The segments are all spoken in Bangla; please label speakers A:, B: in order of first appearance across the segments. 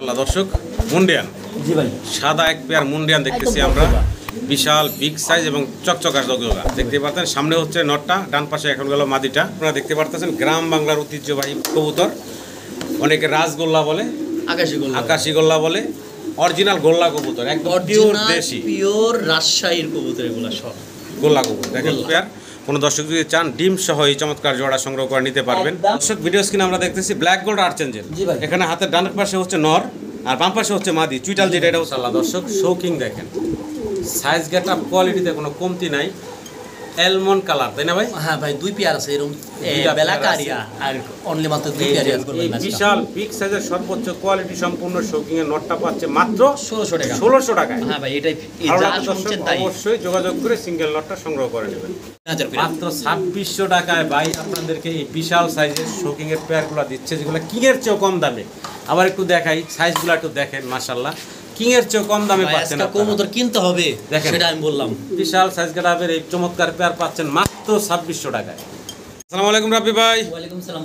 A: দর্শক মুন্ডিয়ান
B: জি ভাই
A: সাদা এক পেয়ার মুন্ডিয়ান দেখতেছি আমরা বিশাল বিগ সাইজ এবং চকচকা জগজগা দেখতে পাচ্ছেন সামনে হচ্ছে নটটা ডান পাশে এখন গেল মাদিটা আপনারা দেখতে পাচ্ছেন গ্রাম বাংলার ঐতিহ্যবাহী কবুতর অনেকে রাজগোল্লা বলে আকাশি গোল্লা বলে অরিজিনাল গোল্লা কবুতর একদম পিওর দেশি
B: পিওর রাজশাহীর কবুতর এগুলো সব
A: গোল্লা কবুতর দেখেন পেয়ার কোনো দর্শক যদি চান ডিম সহ এই চমৎকার জোড়া সংগ্রহ করে নিতে পারবেন দর্শক ভিডিও স্ক্রিনে আমরা দেখতেছি ব্ল্যাক গোল্ড আর্চেঞ্জেল এখানে হাতের ডান পাশে হচ্ছে নর আর বাম পাশে হচ্ছে মাদি চুইটাল যেটা এটা হচ্ছে আল্লাহ দর্শক শৌকিং দেখেন সাইজ গেট আপ কোয়ালিটিতে কোনো কমতি নাই অ্যালমন্ড কালার তাই না ভাই
B: হ্যাঁ ভাই দুই পেয়ার আছে এরকম বেলাকারিয়া আর অনলি মাত্র দুই পেয়ার আছে
A: এই বিশাল বিগ সাইজের সর্বোচ্চ কোয়ালিটি সম্পূর্ণ শৌকিং এর নটটা পাচ্ছে মাত্র
B: 1600 টাকা হ্যাঁ ভাই এটাই যা শুনছেন তাই
A: অবশ্যই যোগাযোগ করে সিঙ্গেল নটটা সংগ্রহ করে নেবেন মাত্র 2600 টাকায় ভাই আপনাদেরকে এই বিশাল সাইজের শৌকিং এর পেয়ারগুলো দিচ্ছে যেগুলো কিং এর চেয়েও কম দামে আবার একটু দেখাই সাইজগুলো একটু দেখেন মাশাআল্লাহ কিং এর চেয়েও কম দামে পাচ্ছেন
B: আপনারা কবুতর কিনতে হবে সেটা আমি বললাম
A: বিশাল সাইজ গেটাবের এই চমৎকার পেয়ার পাচ্ছেন মাত্র 2600 টাকায় আসসালামু আলাইকুম রাব্বি ভাই
B: ওয়ালাইকুম সালাম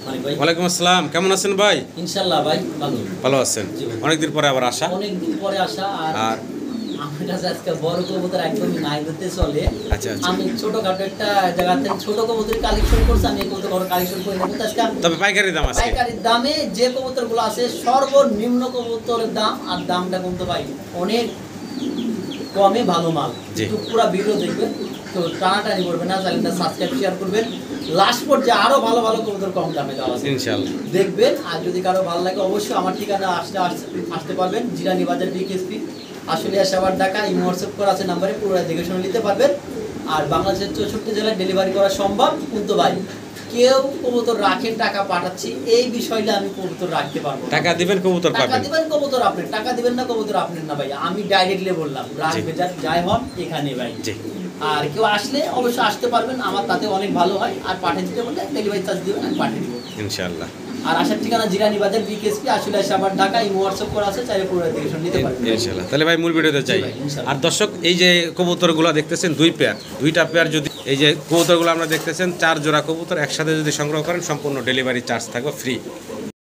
B: মালিক ভাই
A: ওয়ালাইকুম আসসালাম কেমন আছেন ভাই
B: ইনশাআল্লাহ ভাই
A: ভালো আছেন অনেক দিন পরে আবার আসা আর
B: আমার কাছে আজকে বড় কবুতর একদমই নাই হতে চলে
A: আচ্ছা
B: আমি ছোটখাটো একটা জায়গাতে ছোট কবুতর কালেকশন করছি আমি কবুতর বড় কালেকশন করে নেব আজকে
A: তবে পাইকারি দাম আছে
B: পাইকারি দামে যে কবুতরগুলো আছে সর্বনিম্ন কবুতরের দাম আর দামটা কিন্তু ভাই অনেক কমে ভালো মাল তো পুরো ভিডিও দেখবেন তো টানাটানি করবেন না চ্যানেলটা সাবস্ক্রাইব শেয়ার করবেন লাস্ট পর্যায়ে আরো ভালো ভালো কবুতর কম দামে দেওয়া আছে ইনশাআল্লাহ দেখবেন আর যদি কারো ভালো লাগে অবশ্যই আমার ঠিকানা আসতে পারবেন জিরানি বাজার বিকেএসপি আসলে আসাবার ঢাকা এই হোয়াটসঅ্যাপ করা আছে নম্বরে পুরো দেখে শুনে নিতে পারবেন আর বাংলাদেশের 64 জেলায় ডেলিভারি করা সম্ভব কিন্তু ভাই কেউ কবুতর রাখেন টাকা পাঠাচ্ছি এই বিষয়টা আমি কবুতর রাখতে পারবো
A: টাকা দিবেন কবুতর পাবেন
B: টাকা দিবেন কবুতর আপনি টাকা দিবেন না কবুতর আপনি না ভাই আমি ডাইরেক্টলি বললাম রাখবে যাই হন এখানে ভাই আর কেউ আসলে অবশ্যই আসতে পারবেন আমার তাতে অনেক ভালো হয় আর পাঠিয়ে দিতে বললে ডেলিভারি চার্জ দিবেন আমি পাঠিয়ে দিব
A: ইনশাআল্লাহ
B: আর আসার ঠিকানা জিরানি বাজার বিকেএসপি আসলে আসাবার ঢাকা এই হোয়াটসঅ্যাপ করা আছে চাইলে পুরো দেখে শুনে নিতে পারবেন
A: ইনশাআল্লাহ তাহলে ভাই মূল ভিডিওতে যাই আর দর্শক এই যে কবুতরগুলো দেখতেছেন দুইটা পেয়ার যদি এই যে কবুতরগুলো আমরা দেখতেছেন 4 জোড়া কবুতর একসাথে যদি সংগ্রহ করেন সম্পূর্ণ ডেলিভারি চার্জ থাকবে ফ্রি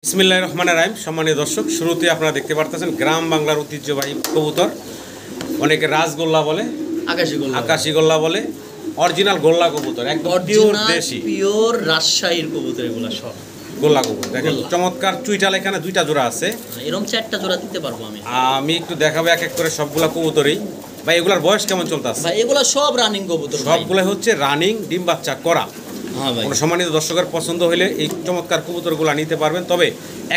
A: বিসমিল্লাহির রহমানির রহিম সম্মানিত দর্শক শুরুতে আপনারা দেখতে পারতেছেন গ্রাম বাংলার ঐতিহ্যবাহী কবুতর অনেকে রাজগোল্লা বলে আকাশি গোল্লা বলে অরিজিনাল গোল্লা কবুতর একদম পিওর দেশি
B: পিওর রাজশাহীর কবুতর এগুলো সব
A: গোল্লা কবুতর দেখেন চমৎকার চুইটাল এখানে 2টা জোড়া আছে
B: এরকম 4টা জোড়া দিতে পারবো
A: আমি একটু দেখাবো এক এক করে সবগুলা কবুতরই ভাই এগুলার বয়স কেমন চলতেছে
B: ভাই এগুলা সব রানিং কবুতর
A: সবগুলো হচ্ছে রানিং ডিম বাচ্চা করা
B: হ্যাঁ ভাই
A: কোনো সম্মানিত দর্শকের পছন্দ হলে এই চমৎকার কবুতরগুলো নিতে পারবেন তবে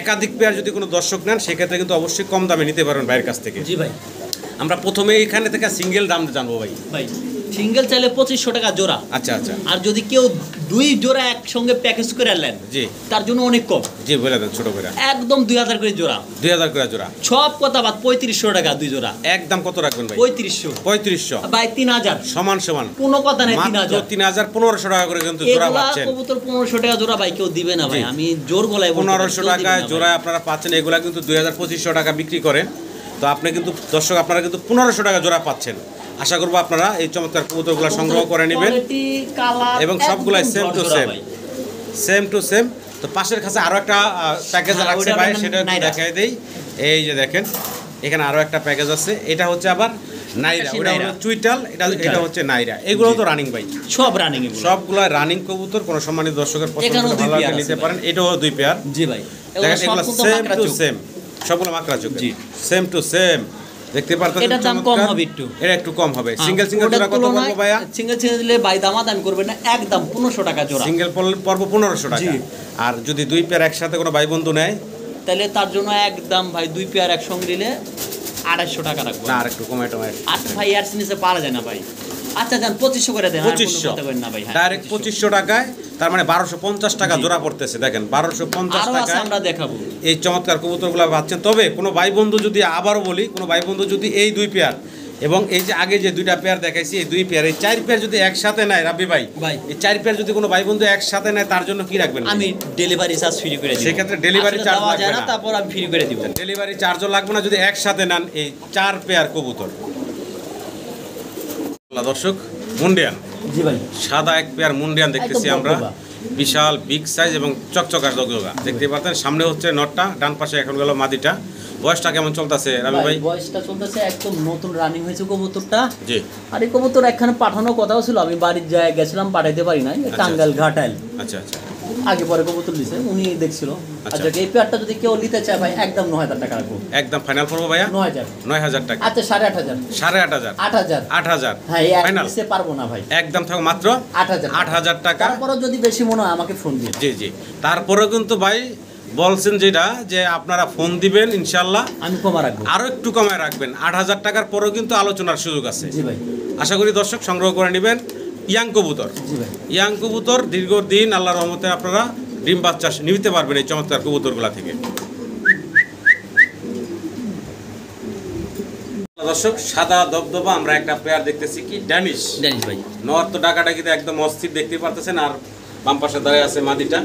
A: একাধিক পেয়ার যদি কোনো দর্শক নেন সেক্ষেত্রে কিন্তু অবশ্যই কম দামে নিতে পারবেন ভাইয়ের কাছ থেকে
B: জি ভাই
A: আমরা প্রথমে এখানে থেকে সিঙ্গেল দাম জানবো ভাই
B: সিঙ্গেল চাইলে 2500 টাকা জোড়া
A: আচ্ছা আর
B: যদি কেউ 2 জোড়া একসঙ্গে প্যাকেজ করে নেন
A: জি
B: তার জন্য অনেক কম
A: জি বলে দেন ছোট করে
B: একদম 2000 করে জোড়া
A: 2000 করে জোড়া
B: সব কথা বাদ 3500 টাকা 2 জোড়া
A: একদম কত রাখবেন ভাই
B: 3500 ভাই 3000
A: সমান
B: কোনো কথা নাই
A: 3000 1500 টাকা করে কিন্তু জোড়া পাচ্ছেন
B: কবুতর 1500 টাকা জোড়া ভাই কেউ দিবে না ভাই আমি জোর গলায়
A: 1500 টাকায় জোড়া আপনারা পাচ্ছেন এগুলা কিন্তু 2500 টাকা বিক্রি করেন তো আপনি কিন্তু দর্শক আপনারা কিন্তু 1500 টাকা জোড়া পাচ্ছেন আশা করব আপনারা এই চমৎকার কবুতরগুলো সংগ্রহ করে নেবেন এবং সবগুলাই সেম টু সেম তো পাশের কাছে আরো একটা প্যাকেজ আছে ভাই সেটা দেখাই দেই এই যে দেখেন এখানে আরো একটা প্যাকেজ আছে এটা হচ্ছে আবার নাইরা ওটা হলো চুইটাল এটা হচ্ছে নাইরা এগুলো তো রানিং ভাই
B: সব রানিং
A: সবগুলা রানিং কবুতর কোন সম্মানিত দর্শকের পছন্দ ভালো লাগলে নিতে পারেন এটাও 2 পেয়ার
B: জি ভাই
A: দেখেন এগুলো সেম টু সেম সবগুলো মাকড়া চোখ জি সেম টু সেম দেখতে পারতেন
B: এটা দাম কম হবে
A: একটু কম হবে সিঙ্গেল জোড়া কত পড়বে ভাইয়া
B: সিঙ্গেল দিলে ভাই দাম করবেন না একদম 1500 টাকা জোড়া
A: সিঙ্গেল পড়বে 1500 টাকা আর যদি 2 পেয়ার একসাথে কোনো ভাই বন্ধু নেয়
B: তাহলে তার জন্য একদম ভাই 2 পেয়ার একসঙ্গে নিলে 250 টাকা রাখবো
A: না আর একটু কমায়
B: আচ্ছা ভাই এর নিচে পারা যায় না ভাই আচ্ছা জান 2500 করে দেন
A: 2500
B: না ভাই
A: ডাইরেক্ট 2500 টাকায় তার মানে 1250 টাকা জোড়া পড়তেছে দেখেন 1250 টাকা
B: আমরা দেখাবো
A: এই চমৎকার কবুতরগুলো পাচ্ছেন তবে কোনো ভাই বন্ধু যদি আবারও বলি কোনো ভাই বন্ধু যদি এই 2 পেয়ার এবং এই যে আগে যে 2টা পেয়ার দেখাইছি এই 2 পেয়ার এই 4 পেয়ার যদি একসাথে নেয় রাব্বি ভাই এই 4 পেয়ার যদি কোনো ভাই বন্ধু একসাথে নেয় তার জন্য কি রাখবেন
B: আমি ডেলিভারি চার্জ ফ্রি করে দিই
A: সেক্ষেত্রে ডেলিভারি চার্জ লাগবে না
B: তারপর আমি ফ্রি করে দিব
A: ডেলিভারি চার্জও লাগবে না যদি একসাথে নেন এই 4 পেয়ার কবুতর দর্শক মুন্ডিয়ান
B: জি ভাই
A: সাদা এক পেয়ার মুন্ডিয়ান দেখতেছি আমরা বিশাল বিগ সাইজ এবং চকচকা জগজগা দেখতে পাচ্ছেন। সামনে হচ্ছে নটটা, ডান পাশে এখন গেল মাদিটা। বয়সটা কেমন চলতেছে রাবি ভাই?
B: বয়সটা চলতেছে একদম নতুন রানিং হয়েছে কবুতরটা।
A: জি।
B: আর এই কবুতর একখানে পাঠানোর কথাও ছিল, আমি বাড়ির জায়গায় গেছিলাম, পাঠাইতে পারি নাই। টাঙ্গাইল ঘাটাইল
A: আচ্ছা আচ্ছা
B: আগে পরে কবুতর দিছে, উনি দেখছিল। আচ্ছা এই পেয়ারটা যদি কেউ নিতে চায় ভাই একদম 9000 টাকা রাখবো।
A: একদম ফাইনাল করবো ভাইয়া?
B: 9000
A: টাকা।
B: আচ্ছা 8500
A: 8500
B: 8000 হ্যাঁ
A: ফাইনাল
B: নিতে পারবো না ভাই।
A: একদম থাকো মাত্র
B: 8000
A: টাকা।
B: তারপরে যদি বেশি মনে হয় আমাকে ফোন দিন।
A: জি জি। তারপরেও কিন্তু ভাই বলছেন যেটা যে আপনারা ফোন দিবেন ইনশাল্লাহ
B: আমি কমা রাখবো,
A: আরো একটু কমায় রাখবেন। 8000 টাকার পরেও কিন্তু আলোচনার সুযোগ আছে।
B: জি ভাই।
A: আশা করি দর্শক সংগ্রহ করে নেবেন ইয়াং কবুতর।
B: জি ভাই।
A: ইয়াং কবুতর দীর্ঘদিন আল্লাহর রহমতে আপনারা ডিম বাচ্চা নিতে পারবেন এই চমৎকার কবুতরগুলা থেকে। দর্শক সাদা দবদবা আমরা একটা পেয়ার দেখতেছি, কি ড্যানিশ
B: ভাই।
A: নর তো ডাকাডাকিতে একদম অস্থির দেখতে পারতেছেন। আর বাম পাশে দাঁড়িয়ে আছে মাদিটা।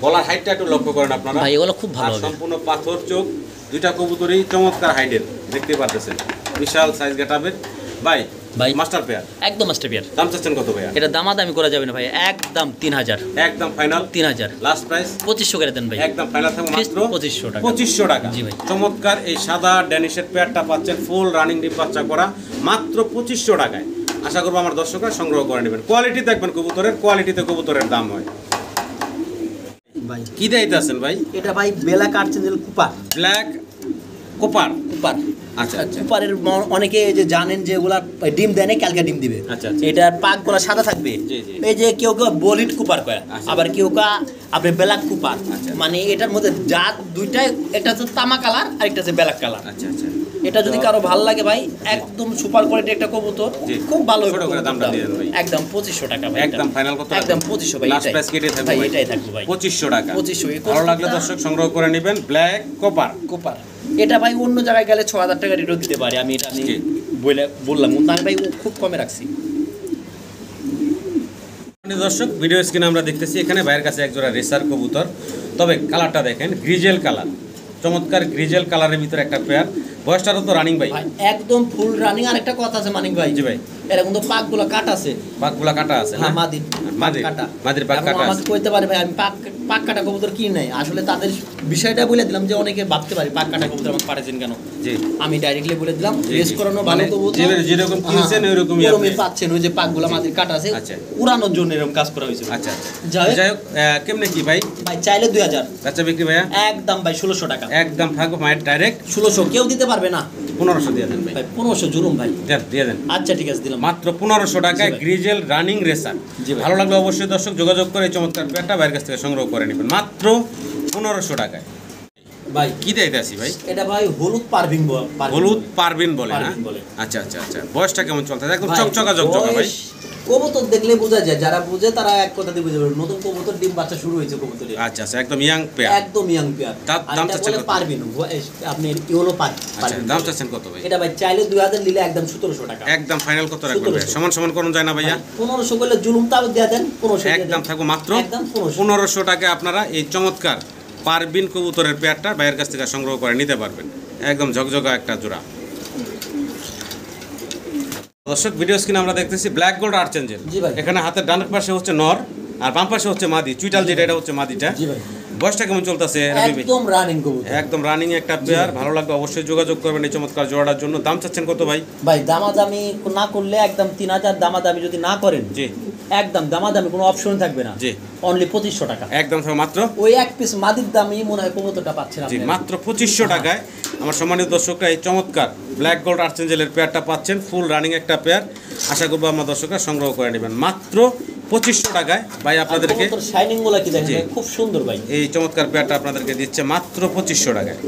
A: গলার হাইটটা একটু লক্ষ্য করেন আপনারা
B: ভাই, এগুলো খুব ভালো
A: আর
B: হবে।
A: সম্পূর্ণ পাথর চোখ, দুইটা কবুতরই চমৎকার হাইটের দেখতে পারতেছেন, বিশাল সাইজ গেটআপের। ভাই মাস্টার পেয়ার,
B: একদম মাস্টার পেয়ার।
A: দাম চাচ্ছেন কত ভাইয়া?
B: এটা দামাদামি করা যাবে না ভাই, একদম 3000।
A: একদম ফাইনাল
B: 3000
A: লাস্ট প্রাইস
B: 2500 করে দেন ভাই।
A: একদম ফাইনাল থাকবে মাত্র
B: 2500 টাকা।
A: 2500 টাকা।
B: জি ভাই।
A: চমৎকার এই সাদা ড্যানিশের পেয়ারটা পাচ্ছেন ফুল রানিং ডিম বাচ্চা করা মাত্র 2500 টাকায়। আশা করবো আমার দর্শকরা সংগ্রহ করে নেবেন। কোয়ালিটি দেখবেন কবুতরের, কোয়ালিটিতে কবুতরের দাম হয়।
B: ভাই
A: কি দিতেছেন ভাই?
B: এটা ভাই বেলা কাটছেন কুপার,
A: ব্ল্যাক কোপার।
B: কুপার।
A: আচ্ছা আচ্ছা
B: কুপারের অনেকে যে জানেন যে ওগুলা ডিম দেয় না, কালকে ডিম দিবে।
A: আচ্ছা, আচ্ছা।
B: এটার পাক গুলা সাদা থাকবে।
A: জি, জি।
B: এই যে কেউ কেউ বলিট কুপার কয়,
A: আচ্ছা।
B: আবার কেউ আপনি ব্ল্যাক কুপার।
A: আচ্ছা।
B: মানে এটার মধ্যে জাত দুইটাই, একটা হচ্ছে তামা কালার আর একটা হচ্ছে ব্ল্যাক কালার।
A: আচ্ছা আচ্ছা।
B: এটা যদি কারো ভালো লাগে ভাই, একদম সুপার কোয়ালিটি একটা কবুতর,
A: জি।
B: খুব ভালো।
A: ছোট করে দামটা দিয়ে দেন ভাই।
B: একদম 2500 টাকা ভাই।
A: একদম ফাইনাল কত?
B: একদম 2500 ভাই।
A: লাস্ট প্রাইস কেটে থাকবে
B: ভাই,
A: ভাই।
B: এটাই থাকবে ভাই
A: 2500 টাকা।
B: 2500।
A: ভালো লাগলে দর্শক সংগ্রহ করে নেবেন ব্ল্যাক কোপার।
B: কুপার এটা ভাই অন্য জায়গায় গেলে 6000 টাকা রেটও দিতে পারে। আমি এটা
A: জি।
B: বললাম কিন্তু আমি ভাই খুব কমে রাখছি।
A: দর্শক ভিডিও স্ক্রিনে আমরা দেখতেছি এখানে ভাইয়ের কাছে একজোড়া রেসার কবুতর, তবে কালারটা দেখেন গ্রিজেল কালার, চমৎকার গ্রিজেল কালারের ভিতরে একটা পেয়ার। বয়সটারও তো রানিং ভাই?
B: একদম ফুল রানিং। আর একটা কথা আছে মানিক ভাই।
A: জি ভাই।
B: এরকম তো পাকগুলো কাটা আছে।
A: পাকগুলা কাটা আছে না?
B: হ্যাঁ, মাদির কাটা।
A: মাদির পাক কাটা
B: আমাকে
A: আছে।
B: কইতে পারে ভাই আমি পাক কাটা কবুতর কি নাই, আসলে তাদের বিষয়টা বলে দিলাম যে অনেকে ভাবতে পারে পাক কাটা কবুতর আমাকে পাঠাচ্ছেন কেন।
A: জি।
B: আমি ডাইরেক্টলি বলে দিলাম
A: জি,
B: রেস
A: জি।
B: করানো
A: মানে
B: ভালো কবুতর,
A: যেরকম কিনছেন ওইরকমই আপনি
B: পাচ্ছেন। ওই যে পাকগুলা মাদির কাটা আছে,
A: আচ্ছা।
B: উড়ানোর জন্য এরকম কাজ করা হয়েছে।
A: আচ্ছা আচ্ছা।
B: যাই হোক।
A: যাই হোক, কেমনে কি ভাই?
B: ভাই চাইলে 2000,
A: বাচ্চা বিক্রি ভাইয়া?
B: একদম ভাই 1600 টাকা।
A: একদম থাকবো মায়ের ডাইরেক্ট
B: 1600 কেউ দিতে পারবে না।
A: 1500 দিয়ে দেন ভাই।
B: ভাই 1500 জুলুম ভাই।
A: দেন দিয়ে দেন।
B: আচ্ছা ঠিক আছে, দিলাম
A: মাত্র 1500 টাকায়
B: জি ভাই।
A: Grizzle running racer.
B: জি ভাই।
A: ভালো লাগলে অবশ্যই দর্শক যোগাযোগ করে এই চমৎকার পেয়ারটা ভাইয়ের কাছ থেকে সংগ্রহ করে নেবেন মাত্র 1500 টাকায়।
B: ভাই
A: কি দিতে আসি ভাই?
B: এটা ভাই হলুদ পারভিন
A: হলুদ পারবিন বলে না?
B: পারভিন বলে।
A: আচ্ছা আচ্ছা আচ্ছা। বয়সটা কেমন চলতেছে? একদম চকচকা চকচকা ভাই।
B: কবুতর দেখলে বোঝা যায়, যারা বুঝে তারা এক কথাতে বুঝে যাবে। নতুন কবুতর ডিম বাচ্চা শুরু হয়েছে কবুতরের।
A: আচ্ছা আচ্ছা, একদম ইয়াং পেয়ার।
B: একদম ইয়াং পেয়ার।
A: দাম চাচ্ছেন কত?
B: পারভিন আপনি ইউনো
A: আচ্ছা, দাম চাচ্ছেন কত ভাই?
B: এটা ভাই চাইলে 2000 নিলে একদম 1700 টাকা।
A: একদম ফাইনাল কত রাখবেন ভাই?
B: 1700
A: সমান সমান করুন যায় না ভাইয়া?
B: 1500 করলে জুলুম তাও দিয়ে দেন। 1500
A: একদম থাকবো মাত্র
B: একদম 1500।
A: 1500 টাকায় আপনারা এই চমৎকার পারবিন কবুতরের পেয়ারটা ভাইয়ের কাছ থেকে সংগ্রহ করে নিতে পারবেন। একদম ঝকঝকা একটা জোড়া। দর্শক ভিডিও স্ক্রিনে আমরা দেখতেছি ব্ল্যাক গোল্ড আর্চেঞ্জেল।
B: জি ভাই।
A: এখানে হাতের ডান পাশে হচ্ছে নর আর বাম পাশে হচ্ছে মাদি, চুইটাল যেটা এটা হচ্ছে মাদিটা।
B: জি ভাই।
A: বয়সটা কেমন চলতেছে রবি ভাই?
B: একদম রানিং কবুতর।
A: একদম রানিং একটা পেয়ার। ভালো লাগবে অবশ্যই যোগাযোগ করবেন এই চমৎকার জোড়াটার জন্য। দাম চাচ্ছেন কত ভাই?
B: ভাই দামাদামি না করলে একদম 3000, দামাদামি যদি না করেন
A: জি
B: একদম দামাদামি কোনো অপশন থাকবে না।
A: জি।
B: অনলি 2500 টাকা।
A: একদম থাকবে মাত্র
B: ওই এক পিস মাদির দামই মনে হয় কবুতরটা পাচ্ছেন
A: জি
B: আপনি।
A: মাত্র 2500 টাকায় আমার সম্মানিত দর্শকরা এই চমৎকার ব্ল্যাক গোল্ড আর্চেঞ্জেলের পেয়ারটা পাচ্ছেন। ফুল রানিং একটা পেয়ার। আশা করবো আমার দর্শকরা সংগ্রহ করে নেবেন মাত্র 2500 টাকায়। ভাই আপনাদেরকে
B: শাইনিং গুলা কি দেখেন
A: জি।
B: ভাই, খুব সুন্দর ভাই।
A: এই চমৎকার পেয়ারটা আপনাদেরকে দিচ্ছে মাত্র 2500 টাকায়।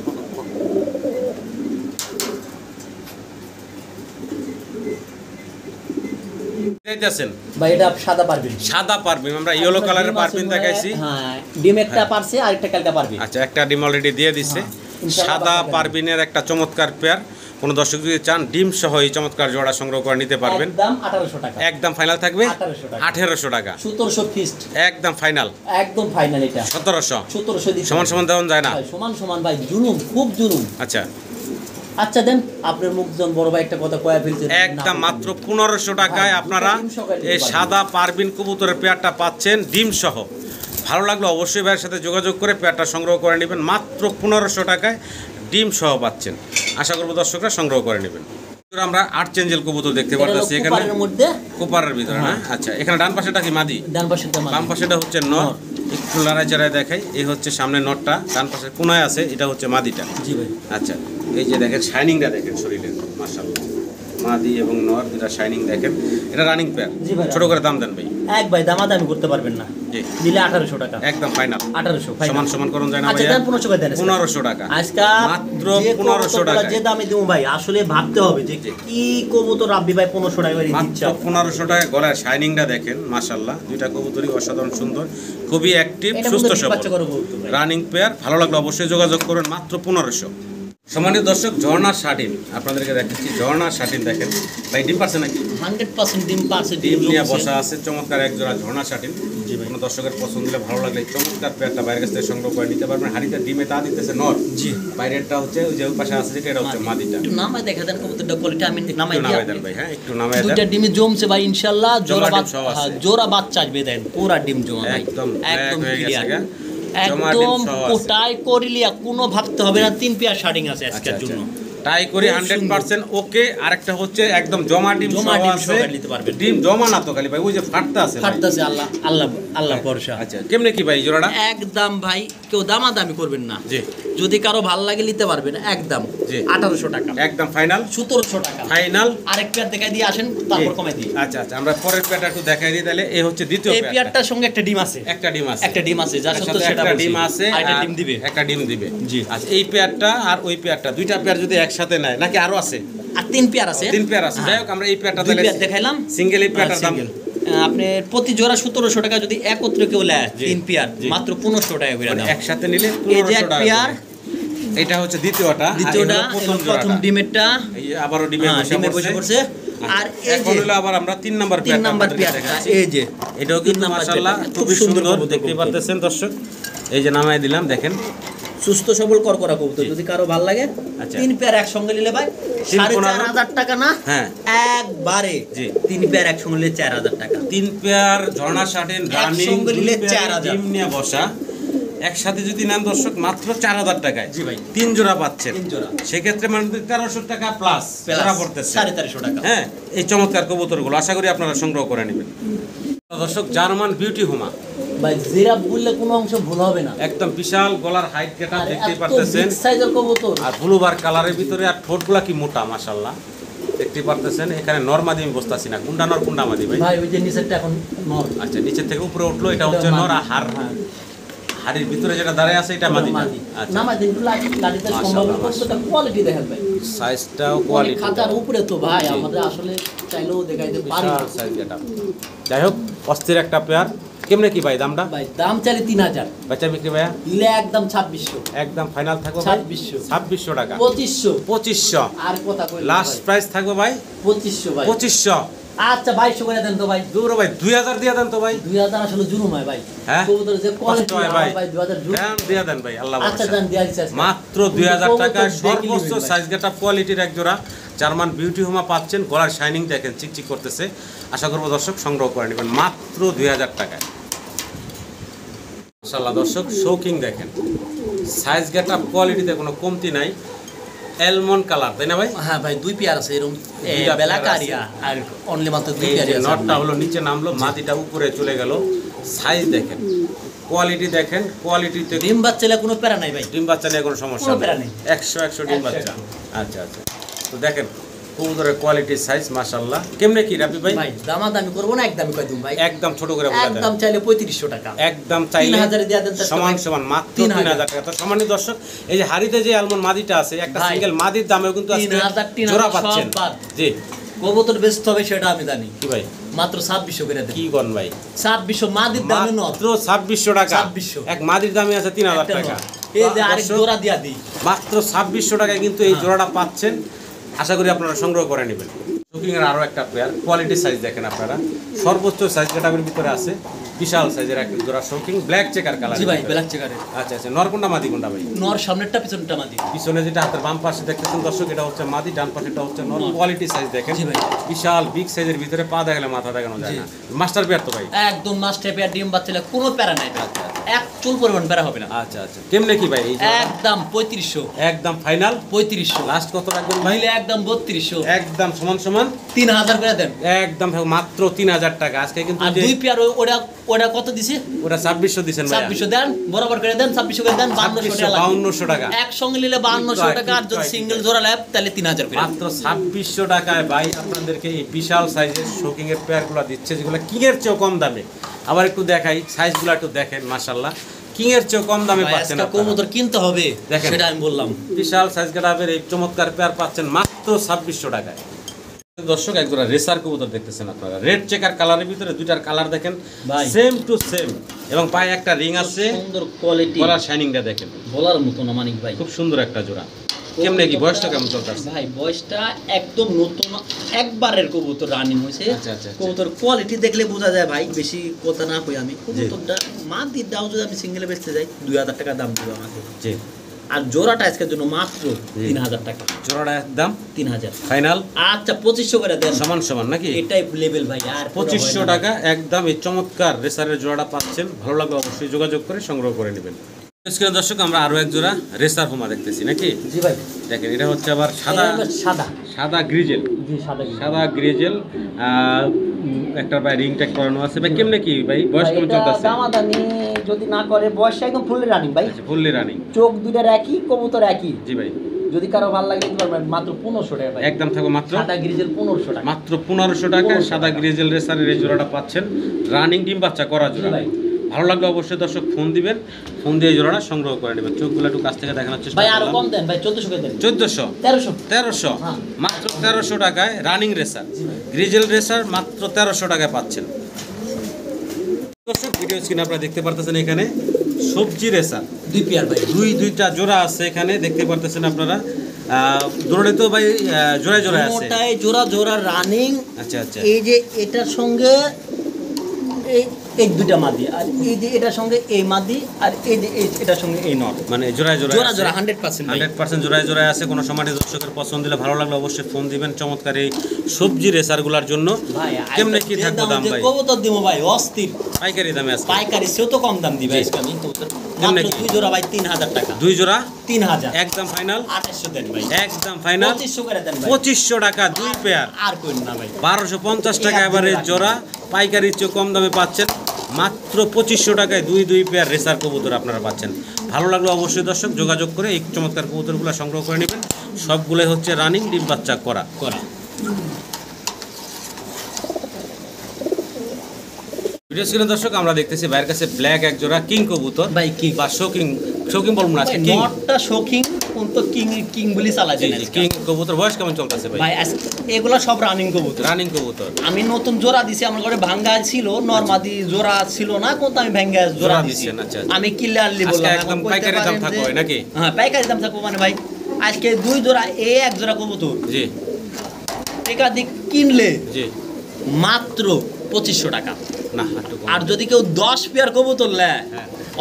A: দেখতেছেন
B: ভাই এটা সাদা পারবিন।
A: সাদা পারবিন, আমরা ইয়েলো কালারের পারবিন দেখাইছি।
B: হ্যাঁ, ডিম একটা পারছে আর একটা কালটা পারবিন।
A: আচ্ছা, একটা ডিম অলরেডি দিয়ে দিচ্ছে।
B: ইনশাআল্লাহ
A: সাদা
B: বাচ্চা
A: পারবিনের একটা চমৎকার পেয়ার। কোনো দর্শক যদি চান ডিম সহ এই চমৎকার জোড়া সংগ্রহ করে নিতে পারবেন।
B: একদম 1800 টাকা।
A: একদম ফাইনাল থাকবে
B: 1800 টাকা।
A: 1800 টাকা।
B: 1700 ফিক্সড।
A: একদম ফাইনাল।
B: একদম ফাইনাল এটা
A: 1700।
B: 1700 দিতে
A: সমান সমান দেওয়া যায় না?
B: ভাই সমান সমান ভাই, জুলুম খুব জুলুম।
A: আচ্ছা,
B: আচ্ছা দেন আপনার মুখজন বড় ভাই একটা কথা কয়া ফেলছেন।
A: একদম মাত্র 1500 টাকায় আপনারা এই সাদা পারবিন কবুতরের পেয়ারটা পাচ্ছেন ডিম সহ। ভালো লাগলো অবশ্যই ভাইয়ের সাথে যোগাযোগ করে পেয়ারটা সংগ্রহ করে নেবেন। মাত্র 1500 টাকায় ডিম সহ পাচ্ছেন। আশা করবো দর্শকরা সংগ্রহ করে নেবেন। আমরা আর্ট চেঞ্জেল কবুতর দেখতে পারতেছি এখানে কোপারের ভিতরে না। আচ্ছা, এখানে ডান পাশেটা কি মাদি, বাম পাশেটা হচ্ছে নর। একটু লড়াই চড়াই দেখাই। এই হচ্ছে সামনে নটটা, ডান পাশে কোনায় আছে এটা হচ্ছে মাদিটা।
B: জি ভাই।
A: আচ্ছা, এই যে দেখেন শাইনিংটা দেখেন শরীরের, মাশাআল্লাহ। মাদি এবং নর দুটা শাইনিং দেখেন। এটা রানিং পেয়ার। ছোট করে দাম দেন ভাই।
B: এক ভাই দামাদামি করতে পারবেন না।
A: জি,
B: দিলে 1800 টাকা
A: একদম ফাইনাল।
B: 1800
A: সমান সমান করুন যায় না
B: আচ্ছা,
A: ভাইয়া?
B: দেন 1500 করে দেন।
A: 1500 টাকা
B: আজকে
A: মাত্র 1500 টাকা।
B: যে দামে দেবো ভাই আসলে ভাবতে হবে যে কি কবুতর রাব্বি ভাই 1500 টাকা করে দিচ্ছে।
A: মাত্র 1500 টাকা। গলার শাইনিংটা দেখেন মাশাআল্লাহ। দুইটা কবুতরই অসাধারণ সুন্দর, খুবই অ্যাক্টিভ, সুস্থ সবল রানিং পেয়ার। ভালো লাগলো অবশ্যই যোগাযোগ করুন। মাত্র 1500। সম্মানিত দর্শক, ঝর্ণা শাটিন আপনাদেরকে দেখাচ্ছি। ঝর্ণা শাটিন দেখেন ভাই, ডিম পারছে নাকি?
B: 100% ডিম পারছে।
A: ডিম নিয়ে বসা আছে। চমৎকার এক জোড়া ঝর্ণা শাটিন। কোনো দর্শকের পছন্দ হলে, ভালো লাগলে এই চমৎকার পেয়ারটা বাইরের কাছ থেকে সংগ্রহ করে নিতে পারবেন। হাড়িতে ডিমে তা দিতেছে নর। জি, বাইরেরটা হচ্ছে ওই যে পাশে আছে যেটা, এটা হচ্ছে মাদিটা।
B: একটু নামায় দেখা দেন কবুতরটা কোয়ালিটি। আমি নামাই
A: দেন ভাই। হ্যাঁ, একটু নামায় দেন।
B: দুইটা ডিমে জমছে ভাই ইনশাআল্লাহ। জোড়া বাচ্চা আসবে দেন। পুরা ডিম জমা ভাই,
A: একদম
B: ক্লিয়ার। একদম কোটাই করিলিয়া কোনো ভাবতে হবে না। 3 পেয়ার শার্টিং আছে আজকের জন্য।
A: টাই করি 100% ওকে। আরেকটা হচ্ছে একদম জমা ডিম সহ নিতে পারবেন। ডিম জমা না তো খালি ভাই, ওই যে ফাটতে আছে। আল্লাহ ভরসা। আচ্ছা, কেমনে কি ভাই জোড়াটা?
B: একদম ভাই কেউ দামাদামি করবেন না।
A: জি,
B: যদি কারো ভালো লাগে নিতে পারবেন। একদম 1800 টাকা
A: একদম ফাইনাল।
B: 1700 টাকা
A: ফাইনাল।
B: আরেক পেয়ার দেখাই দিয়ে আসেন, তারপর কমাই দিই।
A: আচ্ছা আচ্ছা, আমরা পরের পেয়ারটা একটু দেখাই দিই তাহলে। এই হচ্ছে দ্বিতীয় পেয়ার।
B: এই পেয়ারটার সঙ্গে একটা ডিম আছে।
A: একটা ডিম আছে।
B: একটা ডিম আছে, যার সাথে সেটা
A: একটা ডিম আছে।
B: একটা ডিম দিবে।
A: একটা ডিম দিবে।
B: জি।
A: আচ্ছা, এই পেয়ারটা আর ওই পেয়ারটা, দুইটা পেয়ার যদি একসাথে নেয় নাকি আরো আছে?
B: আর 3 পেয়ার আছে।
A: 3 পেয়ার আছে। যাই হোক, আমরা এই পেয়ারটা তাহলে
B: দেখাইলাম।
A: সিঙ্গেল এই পেয়ারটার দাম
B: আপনি প্রতি জোড়া 1700 টাকা। যদি একত্রে কেউ নেয় 3 পেয়ার মাত্র 1500 টাকা করে দাম।
A: একসাথে নিলে
B: এই যে
A: 1500 টাকা
B: পেয়ার।
A: এটা হচ্ছে দ্বিতীয়টা।
B: প্রথম ডিমেরটা।
A: এই আবারো ডিমে বসে পড়ছে।
B: আর এই
A: এখন হলো আবার আমরা 3 নাম্বার পেয়ার দেখাচ্ছি।
B: এই যে
A: এটাও কিন্তু মাশাআল্লাহ খুব সুন্দর দেখতে পারতেছেন দর্শক। এই যে নামায় দিলাম দেখেন,
B: সুস্থ সবল করকরা কবুতর। যদি কারো ভালো লাগে 3 পেয়ার একসঙ্গে নিলে ভাই 4500 টাকা না।
A: হ্যাঁ,
B: একবারে 3 পেয়ার একসঙ্গে নিলে 4000 টাকা।
A: 3 পেয়ার ঝর্ণা শাটিন রানিং
B: নিলে 4000।
A: ডিম নিয়ে বসা একসাথে যদি নেন দর্শক মাত্র 4000 টাকায়।
B: জি ভাই,
A: 3 জোড়া পাচ্ছেন।
B: 3 জোড়া
A: সেক্ষেত্রে মানে 1300 টাকা প্লাস জোড়া পড়তেছে
B: 1350 টাকা।
A: হ্যাঁ, এই চমৎকার কবুতরগুলো আশা করি আপনারা সংগ্রহ করে নেবেন। দর্শক, জার্মান বিউটি হুমা
B: ভাই, জিরাফ বললে কোনো অংশ ভুল হবে না।
A: একদম বিশাল গলার হাইট গেটা দেখতেই পারতেছেন।
B: সাইজের কবুতর
A: আর ব্লুবার কালারের ভিতরে, আর ঠোঁটগুলা কি মোটা মাশাআল্লাহ দেখতে পারতেছেন। এখানে নরমাদি আমি বসতাছি না। কুন্ডা নর কুন্ডা মাদি ভাই?
B: ভাই ওই যে নিচেরটা এখন নর।
A: আচ্ছা, নিচের থেকে উপরে উঠলো এটা হচ্ছে নর। আর হাড়ির ভিতরে যেটা দাঁড়ায় আছে এটা মাদি। আচ্ছা,
B: না মাদি লাড়িতে সম্ভব কতটা কোয়ালিটি দেখেন ভাই।
A: সাইজটাও কোয়ালিটি
B: খাতার উপরে তো ভাই আমাদের আসলে চাইলেও দেখাইতে পারি না
A: সাইজ এটা। যাই হোক, অস্থির একটা পেয়ার। কেমনে কি ভাই দামটা?
B: ভাই দাম চাইলে 3000,
A: বেচা বিক্রি ভাইয়া
B: দিলে একদম 2600।
A: একদম ফাইনাল থাকবে 2600 টাকা।
B: 2500 আর কথা কই।
A: লাস্ট প্রাইস থাকবে ভাই
B: 2500 ভাই।
A: 2500।
B: আচ্ছা 2200 করে দেন তো ভাই।
A: দূর ভাই 2000 দিয়ে দেন তো ভাই।
B: 2000 আসলে জুলুম হয় ভাই।
A: হ্যাঁ,
B: কবুতর যে কোয়ালিটি হয় ভাই 2000 জুলুম।
A: হ্যাঁ, দিয়ে দেন ভাই, আল্লাহ
B: আচ্ছা দেন দিয়া দিচ্ছি।
A: মাত্র 2000 টাকায় সর্বোচ্চ সাইজ গেটআপ কোয়ালিটির এক জোড়া জার্মান বিউটি হুমা পাচ্ছেন। গলার শাইনিং দেখেন, চিকচিক করতেছে। আশা করব দর্শক সংগ্রহ করে নেবেন মাত্র 2000 টাকায়। মাশাআল্লাহ দর্শক, শৌকিং দেখেন, সাইজ গেটআপ কোয়ালিটিতে কোনো কমতি নাই। অ্যালমন্ড কালার, তাই না ভাই?
B: হ্যাঁ ভাই, 2 পেয়ার আছে এরকম বেলা কারিয়া আর অনলি মাত্র 2 পেয়ার আছে।
A: নটটা হলো নিচে নামলো, মাটিটা উপরে চলে গেল। সাইজ দেখেন, কোয়ালিটি দেখেন, কোয়ালিটিতে
B: ডিম বাচ্চালে কোনো প্যারা নাই ভাই।
A: ডিম বাচ্চা নিয়ে কোনো সমস্যা নেই। 100 ডিম বাচ্চা। আচ্ছা আচ্ছা, তো দেখেন কবুতরের কোয়ালিটি সাইজ মাশাআল্লাহ। কেমনে কি রাবি ভাই?
B: ভাই দামাদামি করব না, একদমই কই দিম ভাই।
A: একদম ছোট করে বলে দেন।
B: একদম চাইলে 3500 টাকা।
A: একদম চাইলে
B: 3000 দিয়ে দেন।
A: সমান সমান মাত্র 3000 টাকা। তো সম্মানিত দর্শক, এই যে হাড়িতে যে আলমন্ড মাদিটা আছে, একটা সিঙ্গেল মাদির দামেও কিন্তু আজকে জোড়া পাচ্ছেন। জি,
B: কবুতর বেচতে হবে সেটা আমি জানি।
A: কি ভাই?
B: মাত্র 2600 করে দেন।
A: কি কোন ভাই?
B: 2600 মাদির দামে
A: মাত্র 2600 টাকা।
B: 2600
A: এক মাদির দামে আছে 3000 টাকা।
B: এই যে আরেক জোড়া দিয়া দিই।
A: মাত্র 2600 টাকায় কিন্তু এই জোড়াটা পাচ্ছেন। আশা করি আপনারা সংগ্রহ করে নেবেন। শৌকিং এর আরো একটা পেয়ার, কোয়ালিটি সাইজ দেখেন আপনারা। সর্বোচ্চ সাইজ ক্যাটাগরির ভিতরে আছে, বিশাল সাইজের এক জোড়া শৌকিং, ব্ল্যাক চেকার কালার।
B: জি ভাই, ব্ল্যাক চেকারের।
A: আচ্ছা আচ্ছা, নর কোনটা মাদি কোনটা ভাই?
B: নর সামনেরটা পিছনেরটা মাদি।
A: পিছনে যেটা হাতের বাম পাশে দেখতেছেন দর্শক, এটা হচ্ছে মাদি, ডান পাশেটা হচ্ছে নর। কোয়ালিটি সাইজ দেখেন।
B: জি ভাই,
A: বিশাল বিগ সাইজের ভিতরে পা দেখালে মাথা দেখানো যায় না। মাস্টার পেয়ার তো ভাই?
B: একদম মাস্টার পেয়ার, ডিম বাচ্চালে কোনো প্যারা নাই।
A: আচ্ছা আচ্ছা,
B: এক চুল পরিমাণ বেড়া হবে না।
A: আচ্ছা আচ্ছা, কেমনে কি ভাই?
B: একদম 3500,
A: একদম ফাইনাল
B: 3500,
A: লাস্ট কত রাখবেন ভাই?
B: নিলে একদম 3200,
A: একদম সমান সমান
B: 3000 করে দেন।
A: একদম মাত্র 3000 টাকা আজকে কিন্তু।
B: আর দুই পেয়ার ওটা কত দিছে?
A: ওটা 2600 দিবেন ভাই।
B: 2600 দেন, বরাবর করে দেন, 2600 করে দেন,
A: 5200 টাকা।
B: একসঙ্গে নিলে 5200 টাকা, আর যদি সিঙ্গেল জোড়া ল্যাব তাহলে 3000 করে।
A: মাত্র 2600 টাকায় ভাই আপনাদেরকে এই বিশাল সাইজের শোকিং এর পেয়ারগুলো দিচ্ছে, যেগুলো কিং এর চেয়েও কম দামে। আবার একটু দেখাই সাইজগুলো, একটু দেখেন মাশাআল্লাহ, কিং এর চেয়েও কম দামে পাচ্ছেন।
B: আজকে কবুতর কিনতে হবে,
A: দেখেন
B: সেটা আমি বললাম।
A: বিশাল সাইজ গ্রাফের এই চমৎকার পেয়ার পাচ্ছেন মাত্র 2600 টাকায়। দর্শক একজোড়া রেসার কবুতর দেখতেছেন আপনারা, রেড চেকার কালারের ভিতরে দুইটার কালার দেখেন সেম টু সেম, এবং পায়ে একটা রিং আছে,
B: সুন্দর কোয়ালিটি,
A: গলার শাইনিংটা দেখেন
B: বলার মতো না মানিক ভাই,
A: খুব সুন্দর একটা জোড়া। কেমনে কি বয়সটা কেমন চলতেছে
B: ভাই? বয়সটা একদম নতুন, একবারের কবুতর রানিং হয়েছে।
A: আচ্ছা আচ্ছা,
B: কবুতর কোয়ালিটি দেখলে বোঝা যায় ভাই, বেশি কথা না কই আমি। কবুতরটা মা দি দাও, যদি আমি সিঙ্গেলে বেচতে যাই 2000 টাকা দাম দিবে আমাকে।
A: জি,
B: আর জোড়াটা আজকের জন্য মাত্র 3000 টাকা।
A: জোড়াটা একদম
B: 3000
A: ফাইনাল।
B: আচ্ছা 2500 করে দেন,
A: সমান সমান নাকি?
B: এটাই লেভেল ভাই। আর
A: 2500 টাকা একদম এই চমৎকার রেসারের জোড়াটা পাচ্ছেন। ভালো লাগলে অবশ্যই যোগাযোগ করে সংগ্রহ করে নেবেন। দর্শক আমরা আরো এক জোড়া রেসার হোমা দেখতেছি নাকি?
B: জি ভাই,
A: দেখেন এটা হচ্ছে আবার সাদা সাদা গ্রিজেল,
B: জি
A: সাদা গ্রিজেল, একটা ভাই রিং ট্যাগ করানো আছে ভাই। কেমনে কি ভাই বয়স কেমন চলতেছে?
B: দামাদামি যদি না করে, বয়স একদম ফুললি রানিং ভাই।
A: আচ্ছা, ফুললি রানিং,
B: চোখ দুইটার একই, কবুতর একই।
A: জি ভাই,
B: যদি কারো ভালো লাগে দিতে পারবেন, মাত্র 1500 টাকা ভাই।
A: একদম থাকো মাত্র
B: সাদা গ্রিজেল 1500 টাকা,
A: মাত্র 1500 টাকা সাদা গ্রিজেল রেসারের এই জোড়াটা পাচ্ছেন। রানিং ডিম বাচ্চা করা জোড়া। ভালো লাগলে অবশ্যই দর্শক ফোন দিবেন, ফোন দিয়ে জোড়াটা সংগ্রহ করে নেবেন। চোখগুলো একটু কাছ থেকে দেখানোর চেষ্টা
B: ভাই।
A: করলাম।
B: আরো কম দেন ভাই, 1400 করে দেন।
A: 1400, 1300,
B: হ্যাঁ।
A: মাত্র 1300 টাকায় রানিং রেসার, গ্রিজেল রেসার মাত্র 1300 টাকায় পাচ্ছেন। দর্শক ভিডিও স্ক্রিনে আপনারা দেখতে পারতেছেন এখানে সবজি রেসার
B: দুই পেয়ার ভাই,
A: দুইটা জোড়া আছে এখানে দেখতে পারতেছেন আপনারা। জোড়াটা তো ভাই জোড়ায় জোড়ায় আছে,
B: ওটাই জোড়া জোড়া রানিং।
A: আচ্ছা আচ্ছা,
B: এই যে এটার সঙ্গে এই দুইটা মাদি, আর এই যে এটার সঙ্গে এই মাদি, আর এই যে এটার সঙ্গে এই নর,
A: মানে জোড়ায় জোড়ায়
B: জোড়া জোড়া 100% ভাই।
A: 100% জোড়ায় জোড়ায় আছে। কোনো সময় দর্শকের পছন্দ দিলে, ভালো লাগলে অবশ্যই ফোন দিবেন চমৎকার এই সবজি রেসারগুলোর জন্য।
B: ভাই
A: কেমনে কি থাকবে দাম ভাই?
B: কবুতর দিব ভাই অস্থির
A: পাইকারি দামে আছে,
B: পাইকারি সেও তো কম দাম দিবে আজকে আমি। কবুতর মাত্র দুই জোড়া ভাই 3000 টাকা,
A: দুই জোড়া
B: 3000
A: একদম ফাইনাল।
B: 2800 দেন ভাই,
A: একদম ফাইনাল
B: 2500 করে দেন ভাই।
A: 2500 টাকা দুই পেয়ার,
B: আর কই না ভাই,
A: 1250 টাকা এবারে জোড়া। পাইকারির চেয়ে কম দামে পাচ্ছেন মাত্র 2500 টাকায় দুই পেয়ার রেসার কবুতর আপনারা পাচ্ছেন। ভালো লাগলো অবশ্যই দর্শক যোগাযোগ করে এই চমৎকার কবুতরগুলো সংগ্রহ করে নেবেন। সবগুলোই হচ্ছে রানিং ডিম বাচ্চা করা। ভিডিও স্ক্রিনে দর্শক আমরা দেখতেছি ভাইয়ের কাছে ব্ল্যাক এক জোড়া কিং কবুতর
B: ভাই কি
A: বা শোকিং বলবো না আজকে, কিং
B: নটটা শৌখিন, কোন তো কিং বলি চালাছে না।
A: কিং কবুতর বয়স কেমন চলতেছে ভাই?
B: ভাই এগুলা সব রানিং কবুতর,
A: রানিং কবুতর।
B: আমি নতুন জোড়া দিছি, আমার ঘরে ভাঙ্গা ছিল, নরমাদি জোড়া ছিল না, কিন্তু আমি ভাঙ্গা জোড়া দিছি।
A: আচ্ছা,
B: আমি ক্লিয়ারলি বললাম
A: একদম পাইকারি দাম থাকবে নাকি?
B: হ্যাঁ পাইকারি দাম থাকবে মানে ভাই। আজকে দুই জোড়া এক জোড়া কবুতর
A: জি,
B: একাধিক কিনলে
A: জি
B: মাত্র 2500 টাকা।
A: না,
B: আর যদি কেউ 10 পেয়ার কবুতর নেয়,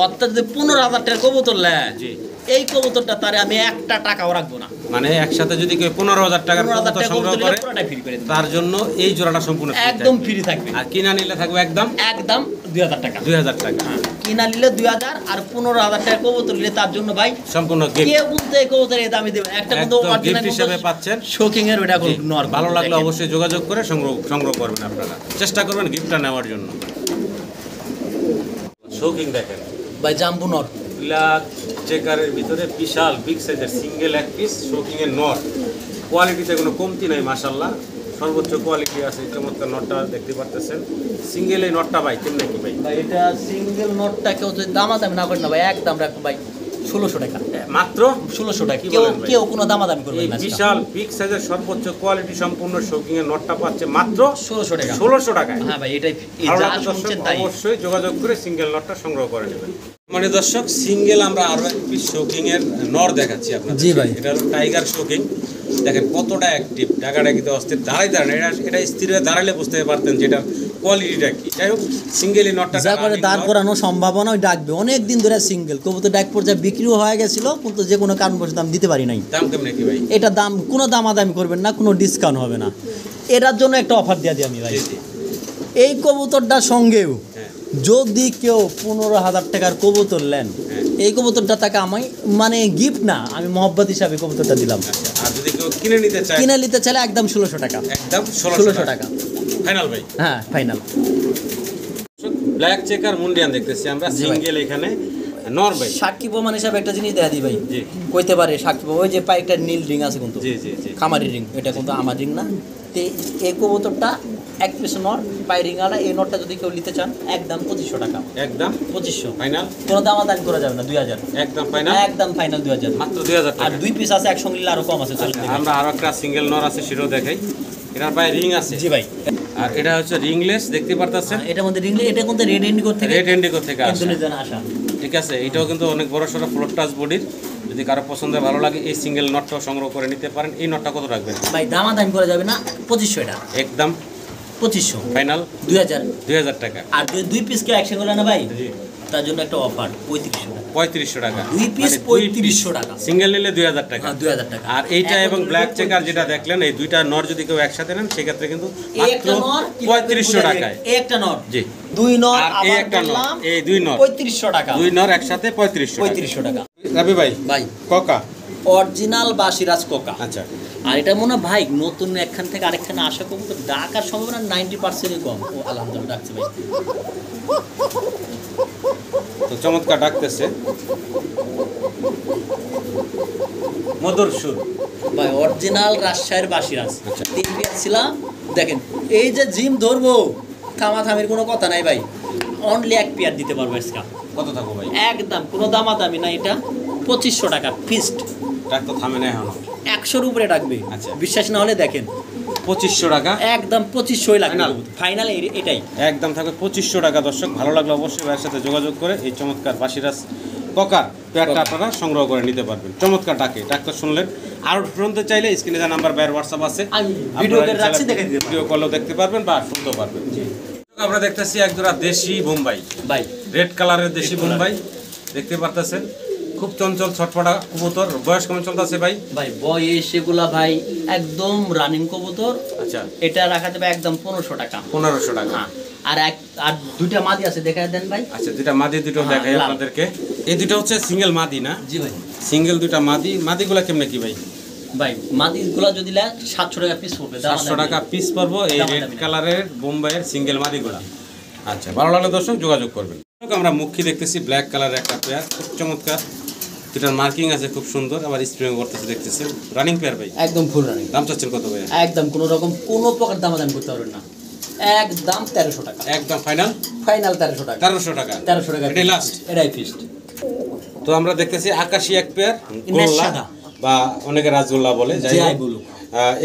B: অর্থাৎ যদি 15000 টাকার কবুতর নেয়,
A: জি,
B: এই কবুতরটা তারে আমি একটা টাকাও রাখবো না।
A: মানে একসাথে যদি কেউ 15000 টাকার কবুতর সংগ্রহ করে, তার জন্য এই জোড়াটা সম্পূর্ণ
B: একদম ফ্রি থাকবে।
A: আর কিনা নিলে থাকবে একদম
B: 2000 টাকা।
A: 2000 টাকা
B: কিনা নিলে 2000, আর 15000 টাকা কবুতর নিলে তার জন্য ভাই
A: সম্পূর্ণ গিফট।
B: কে বলতে এই কবুতর এই দামে দেবে, একটা কিন্তু
A: গিফট হিসেবে পাচ্ছেন।
B: শোকিং এর ওটা নর।
A: ভালো লাগলে অবশ্যই যোগাযোগ করে সংগ্রহ করবেন, আপনারা চেষ্টা করবেন গিফটটা নেওয়ার জন্য। শোকিং দেখেন
B: ভাই, জাম্বু নর,
A: ব্ল্যাক চেকারের ভিতরে বিশাল বিগ সাইজের সিঙ্গেল এক পিস শোকিং এর নট। কোয়ালিটিতে কোনো কমতি নাই মাশাআল্লাহ, সর্বোচ্চ কোয়ালিটি আছে। চমৎকার নটটা দেখতে পারতেছেন। সিঙ্গেল এই নটটা ভাই কেমনে কি ভাই?
B: ভাই এটা সিঙ্গেল নটটা কেউ যদি দামাদামি না করেন না ভাই, একদম রাখবো ভাই 1600 টাকা,
A: মাত্র
B: 1600 টাকা।
A: কি বলেন ভাই?
B: কেউ কোনো দামাদামি করবে
A: এই
B: না।
A: বিশাল বিগ সাইজের সর্বোচ্চ কোয়ালিটি সম্পূর্ণ শোকিং এর নটটা পাচ্ছে মাত্র
B: 1600 টাকা।
A: 1600 টাকায়।
B: হ্যাঁ ভাই, এটাই
A: ভালো
B: যা
A: লাগলে
B: শুনছেন
A: দর্শক
B: তাই।
A: অবশ্যই যোগাযোগ করে সিঙ্গেল নটটা সংগ্রহ করে নেবেন। মানে দর্শক সিঙ্গেল আমরা আরো এক পিস শোকিং এর নর দেখাচ্ছি আপনাদের।
B: জি ভাই।
A: এটা হলো টাইগার শোকিং। দেখেন কতটা অ্যাক্টিভ, টাকাটা কিন্তু অস্থির দাঁড়ায় এটা স্থির হয়ে দাঁড়ালে বুঝতে পারতেন যেটা কোয়ালিটিটা কি। যাই হোক সিঙ্গেল এই নটটা
B: যা করে দাঁড় করানো সম্ভাবনা, ওই ডাকবে অনেক দিন ধরে সিঙ্গেল কবুতর ডাক পর্যায়ে বিক্রিও হয়ে গেছিল, কিন্তু যে কোনো কারণবশত দাম দিতে পারি নাই।
A: দাম কেমনে কি ভাই?
B: এটা দাম কোনো দামাদামি করবেন না, কোনো ডিসকাউন্ট হবে না। এটার জন্য একটা অফার দিয়ে দিই আমি ভাই। এই কবুতরটার সঙ্গেও যদি কেউ 15,000 টাকার কবুতর নেন, এই কবুতরটা তাকে আমি মানে গিফট না, আমি মহব্বত হিসাবে কবুতরটা দিলাম।
A: আর যদি কেউ কিনে নিতে চায়
B: একদম 1600 টাকা,
A: একদম
B: 1600 টাকা
A: ফাইনাল ভাই।
B: হ্যাঁ ফাইনাল।
A: ব্ল্যাক চেকার মুন্ডিয়ান দেখতেছি আমরা, সিঙ্গেল এখানে নর ভাই।
B: সাক্ষী প্রমাণ হিসাবে একটা জিনিস দেখা দিই ভাই,
A: জি
B: কইতে পারে সাক্ষী ওই যে পায়ে একটা নীল রিং আছে কিন্তু,
A: জি জি জি,
B: খামারি রিং, এটা কিন্তু আমার রিং না। তো এই কবুতরটা এক পিস নর, পায়ে রিং আলা, এই নরটা যদি কেউ নিতে চান একদম 2500 টাকা,
A: একদম
B: 2500
A: ফাইনাল,
B: কোনো দামাদামি করা যাবে না। 2000
A: একদম ফাইনাল,
B: একদম ফাইনাল 2000,
A: মাত্র 2000
B: আর
A: টাকা।
B: 2 পিস আছে একসঙ্গে নিলে আরো কম আছে। চলুন
A: আমরা আরো একটা সিঙ্গেল নর আছে সেটাও দেখাই। এটার পায়ে রিং আছে।
B: জি ভাই।
A: আর এটা হচ্ছে রিংলেস, দেখতে পারতেছেন।
B: এটার মধ্যে রিং, এটা কিন্তু রেড ইন্ডিগো থেকে,
A: রেড ইন্ডিগো থেকে আসে,
B: ইন্দোনেশিয়ান আসা।
A: ঠিক আছে। এটাও কিন্তু অনেক বড় সড়ো ফ্লোর টাচ বডির। যদি কারো পছন্দের ভালো লাগে এই সিঙ্গেল নটটাও সংগ্রহ করে নিতে পারেন। এই নটটা কত রাখবেন
B: ভাই? দামাদামি করা যাবে না, 2500 এটা
A: একদম
B: 2500
A: ফাইনাল,
B: 2000
A: টাকা।
B: আর 2 পিস কে একসঙ্গে না ভাই,
A: জি
B: তার জন্য একটা অফার 3500 টাকা,
A: 3500 টাকা,
B: 2 পিস 3500 টাকা,
A: সিঙ্গেল নিলে 2000 টাকা।
B: হ্যাঁ 2000 টাকা।
A: আর এইটা এবং ব্ল্যাক চেকার যেটা দেখলেন, এই দুইটা নর যদি কেউ একসাথে নেন সেক্ষেত্রে কিন্তু
B: এই
A: মাত্র
B: একটা নর
A: 3500 টাকায়।
B: এই একটা নর,
A: জি
B: 2 নর,
A: আর এই
B: আবার
A: একটা নর,
B: বললাম
A: এই 2 নর
B: 3500 টাকা,
A: 2 নর একসাথে 3500
B: টাকা।
A: রাবি ভাই
B: ভাই
A: কোকা,
B: অরিজিনাল বাসিরাজ কোকা।
A: আচ্ছা।
B: আর এটা মনে হয় ভাই নতুন একখান থেকে আরেকখানে আসা কবুতর ডাকার সম্ভাবনা 90%-ই কম। ও আলহামদুলিল্লাহ ডাকছে ভাই।
A: তো চমৎকার ডাকতেছে, মধুর সুর
B: ভাই অরিজিনাল রাজশাহীর বাসিরাজ।
A: আচ্ছা।
B: 3 পিস ছিলাম, দেখেন এই যে জিম ধরবো, থামাথামির কোনো কথা নাই ভাই, অনলি 1 পেয়ার দিতে পারবো আজকে।
A: কত থাকো ভাই?
B: একদম কোনো দামাদামি না, এটা 2500 টাকা ফিক্সড।
A: ডাক তো থামে না এখনো,
B: 100-র উপরে ডাকবে।
A: আচ্ছা।
B: বিশ্বাস না হলে দেখেন
A: 2500 টাকা
B: একদম 2500-ই লাগবে
A: Final?
B: ফাইনাল এটাই
A: একদম থাকবে 2500 টাকা। দর্শক ভালো লাগলে অবশ্যই ভাইয়ের সাথে যোগাযোগ করে এই চমৎকার বাসিরাজ ককার পেয়ারটা আপনারা সংগ্রহ করে নিতে পারবেন। চমৎকার ডাক্তার শুনলেন। আর শুনতে চাইলে স্ক্রিনে যে নাম্বার ভাইয়ের হোয়াটসঅ্যাপ আছে,
B: আমি ভিডিও করে রাখছি, দেখে দিতে
A: ভিডিও কলও দেখতে পারবেন বা শুনতেও পারবেন। আমরা দেখতেছি একজোড়া দেশি বোম্বাই,
B: ভাই
A: রেড কালারের দেশি বোম্বাই দেখতে পারতেছেন, খুব চঞ্চল ছটফটা কবুতর। বয়স কেমন চলতেছে ভাই?
B: ভাই বয়স এগুলা ভাই একদম রানিং কবুতর।
A: আচ্ছা,
B: এটা রাখা যাবে একদম 1500 টাকা।
A: 1500 টাকা।
B: হ্যাঁ, আর দুইটা মাদি আছে, দেখায় দেন ভাই।
A: আচ্ছা, দুইটা মাদি, দুটো দেখাই
B: লাল।
A: আপনাদেরকে। এই দুটো হচ্ছে সিঙ্গেল মাদি না?
B: জি ভাই।
A: সিঙ্গেল দুইটা মাদি। মাদিগুলা কেমনে কি ভাই?
B: ভাই মাদিগুলা যদি নেন 700 টাকা পিস পড়বে।
A: 700 টাকা পিস পড়বো এই রেড কালারের বোম্বাইয়ের সিঙ্গেল মাদিগুলা। আচ্ছা, ভালো লাগলে দর্শক যোগাযোগ করবেন। আমরা মুখী দেখতেছি ব্ল্যাক কালারের একটা পেয়ার, খুব চমৎকার। দুটার মার্কিং আছে খুব সুন্দর, আবার স্প্রিং করতেছে দেখতেছেন। রানিং পেয়ার ভাই,
B: একদম ফুল রানিং।
A: দাম চাচ্ছেন কত ভাই?
B: একদম কোনো রকম কোনো প্রকার দামাদামি করতে পারবেন না, একদম 1300 টাকা।
A: একদম ফাইনাল,
B: ফাইনাল 1300 টাকা।
A: 1300 টাকা।
B: 1300 টাকা
A: এটাই লাস্ট,
B: এটাই ফিক্সড।
A: তো আমরা দেখতেছি আকাশি এক পেয়ার,
B: ইনার
A: গোল্লা
B: সাদা
A: বা অনেকে রাজগোল্লা বলে, যাই
B: যাই
A: হোক।
B: বলুক।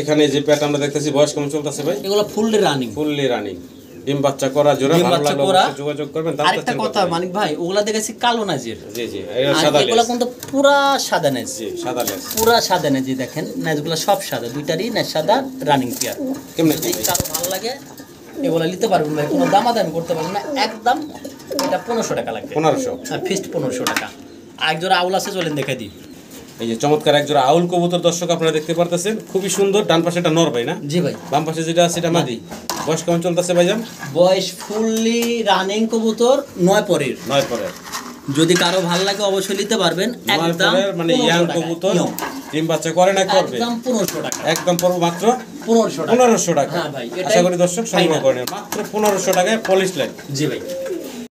A: এখানে যে পেয়ারটা আমরা দেখতেছি বয়স কেমন চলতেছে ভাই?
B: এগুলো ফুললি রানিং,
A: ফুললি রানিং, ডিম বাচ্চা করা জোড়া।
B: ডিম
A: ভালো
B: বাচ্চা
A: লাগলে
B: করা।
A: অবশ্যই যোগাযোগ করবেন। দাম
B: আরেকটা
A: চাচ্ছেন কত
B: কথা
A: ভাই?
B: মানিক ভাই, ওগুলা দেখেছি কালো নাজির,
A: জি জি, এটা
B: আর
A: সাদা
B: এগুলা
A: লেস।
B: কিন্তু পুরা সাদা নেজ,
A: জি, সাদা লেস।
B: পুরা সাদা নেজ। দেখেন নেজগুলো সব সাদা, দুইটারই নেজ সাদা, রানিং পেয়ার।
A: কেমনে
B: যদি কারো ভালো লাগে এগুলা নিতে পারবেন ভাই, কোনো দামাদামি করতে পারবেন না। একদম এটা 1500 টাকা লাগবে।
A: 1500।
B: ফিক্সড 1500 টাকা। আর জোড়া আউল আছে, চলেন দেখা দিই।
A: এই যে চমৎকার এক জোড়া আউল কবুতর দর্শক আপনারা দেখতে পারতেছেন, খুবই সুন্দর। ডান পাশে এটা নর ভাই না?
B: জি ভাই।
A: বাম পাশে যেটা আছে এটা মাদি। বয়স কেমন চলতেছে ভাইজান?
B: বয়স ফুললি রানিং কবুতর, 9 পরের।
A: 9 পরের।
B: যদি কারো ভালো লাগে অবশ্যই নিতে পারবেন।
A: 9
B: একদম
A: পরের মানে ইয়াং কবুতর, ডিম বাচ্চা করে না করবে।
B: একদম 1500 টাকা।
A: একদম পড়বো মাত্র
B: 1500 টাকা।
A: 1500 টাকা।
B: হ্যাঁ ভাই,
A: আশা করি দর্শক সংগ্রহ
B: final।
A: করে নেবেন মাত্র 1500 টাকায় পলিশ লাইন।
B: জি ভাই।